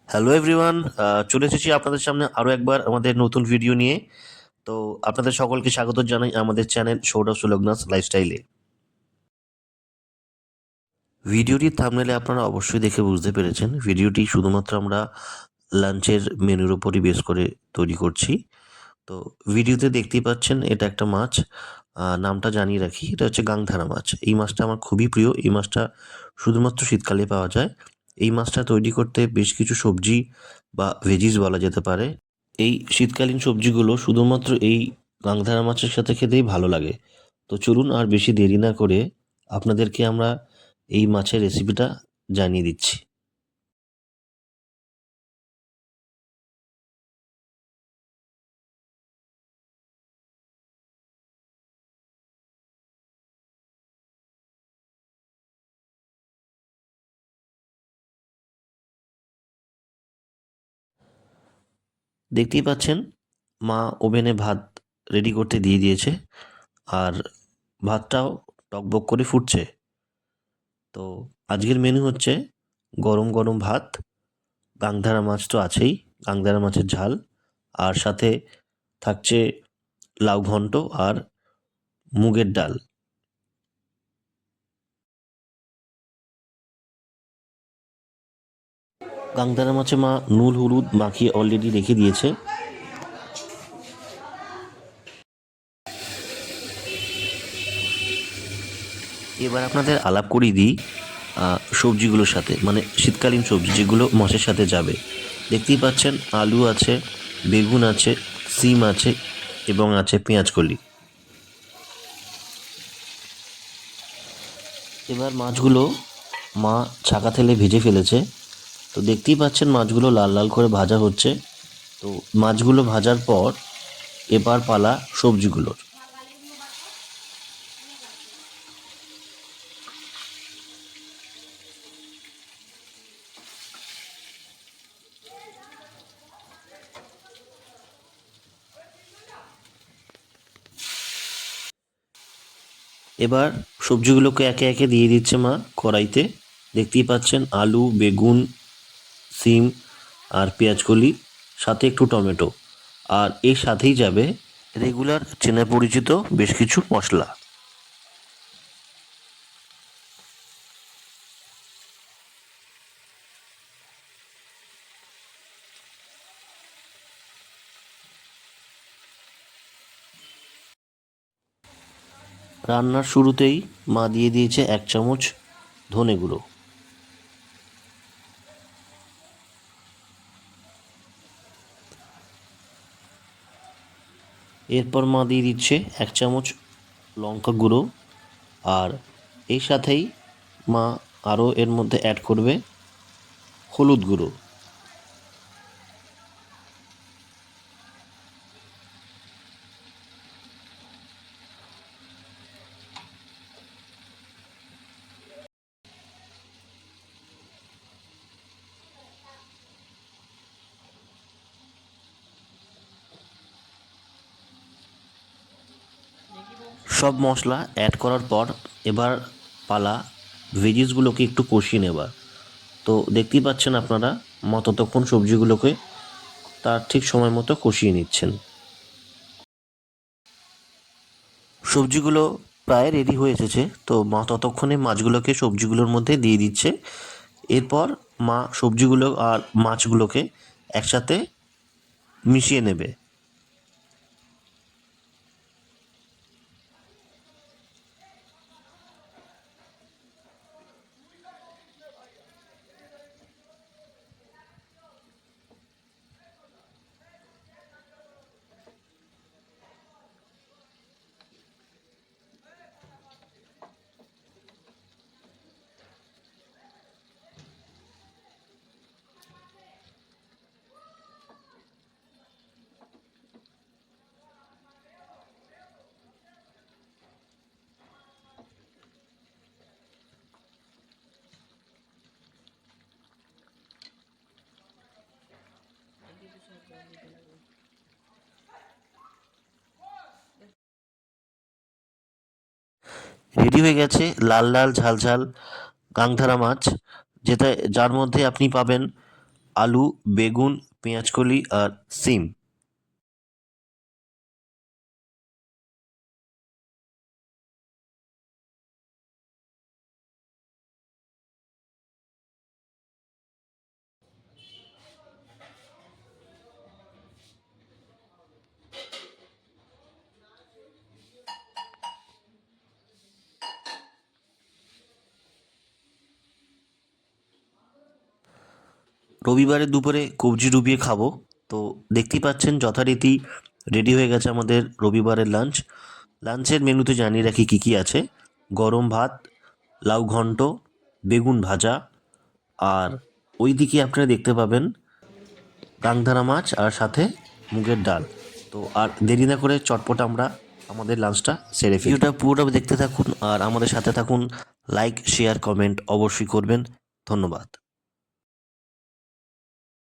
Hello everyone, চলে এসেছি আপনাদের সামনে আরও একবার আমাদের নতুন ভিডিও নিয়ে। তো আপনাদের সকলকে স্বাগত জানাই আমাদের চ্যানেল সৌরভ সুলগ্নাস লাইফস্টাইলে। ভিডিওটির থাম্বনেলে আপনারা অবশ্যই দেখে বুঝতে পেরেছেন ভিডিওটি শুধুমাত্র আমরা লাঞ্চের মেনুর ওপরই বেস করে তৈরি করছি। তো ভিডিওতে দেখতেই পাচ্ছেন এটা একটা মাছ। নামটা জানিয়ে রাখি, এটা হচ্ছে গাংধারা মাছ। এই মাছটা আমার খুবই প্রিয়। এই মাছটা শুধুমাত্র শীতকালে পাওয়া যায়। এই মাছটা তৈরি করতে বেশ কিছু সবজি বা ভেজিস বলা যেতে পারে। এই শীতকালীন সবজিগুলো শুধুমাত্র এই গাংধারা মাছের সাথে খেতেই ভালো লাগে। তো চলুন আর বেশি দেরি না করে আপনাদেরকে আমরা এই মাছের রেসিপিটা জানিয়ে দিচ্ছি। দেখতেই পাচ্ছেন মা ওভেনে ভাত রেডি করতে দিয়ে দিয়েছে, আর ভাতটাও টকবক করে ফুটছে। তো আজকের মেনু হচ্ছে গরম গরম ভাত, গাংধারা মাছ তো আছেই, গাংধারা মাছের ঝাল, আর সাথে থাকছে লাউ ঘন্ট আর মুগের ডাল। গাংদারা মাছে মা নুন হলুদ মাখিয়ে অলরেডি রেখে দিয়েছে। এবার আপনাদের আলাপ করিয়ে দিই সবজিগুলোর সাথে, মানে শীতকালীন সবজি যেগুলো মাছের সাথে যাবে। দেখতেই পাচ্ছেন আলু আছে, বেগুন আছে, সিম আছে এবং আছে পেঁয়াজকলি। এবার মাছগুলো মা ছাকা তেলে ভেজে ফেলেছে। তো দেখতেই পাচ্ছেন মাছগুলো লাল লাল করে ভাজা হচ্ছে। তো মাছগুলো ভাজার পর এবার পালা সবজিগুলোর। এবার সবজিগুলোকে একে একে দিয়ে দিচ্ছে মা কড়াইতে। দেখতেই পাচ্ছেন আলু, বেগুন, সিম আর পেঁয়াজকলি, সাথে একটু টমেটো, আর এর সাথেই যাবে রেগুলার চেনা পরিচিত বেশ কিছু মশলা। রান্নার শুরুতেই মা দিয়ে দিয়েছে 1 চামচ ধনে গুঁড়ো। এরপর মা দিয়ে দিচ্ছে 1 চামচ লঙ্কা গুঁড়ো, আর এই সাথেই মা আরও এর মধ্যে অ্যাড করবে হলুদ গুঁড়ো। সব মশলা অ্যাড করার পর এবার পালা ভেজিসগুলোকে একটু কষিয়ে নেবার। তো দেখতেই পাচ্ছেন আপনারা মা ততক্ষণ সবজিগুলোকে তার ঠিক সময় মতো কষিয়ে নিচ্ছেন। সবজিগুলো প্রায় রেডি হয়ে এসেছে, তো মা ততক্ষণে মাছগুলোকে সবজিগুলোর মধ্যে দিয়ে দিচ্ছে। এরপর মা সবজিগুলো আর মাছগুলোকে একসাথে মিশিয়ে নেবে। রেডি হয়ে গেছে লাল লাল ঝাল ঝাল গাংধারা মাছ, যার মধ্যে আপনি পাবেন আলু, বেগুন, পেঁয়াজকলি আর সিম। রবিবারের দুপুরে কবজি ডুবিয়ে খাবো। তো দেখতেই পাচ্ছেন যথারীতি রেডি হয়ে গেছে আমাদের রবিবারের লাঞ্চ। লাঞ্চের মেনুতে জানিয়ে রাখি কী কী আছে: গরম ভাত, লাউ ঘন্ট, বেগুন ভাজা, আর ওইদিকে আপনারা দেখতে পাবেন কাংধারা মাছ আর সাথে মুগের ডাল। তো আর দেরি না করে চটপট আমরা আমাদের লাঞ্চটা সেরে ফেলি। ভিডিওটা পুরোটা দেখতে থাকুন আর আমাদের সাথে থাকুন। লাইক, শেয়ার, কমেন্ট অবশ্যই করবেন। ধন্যবাদ।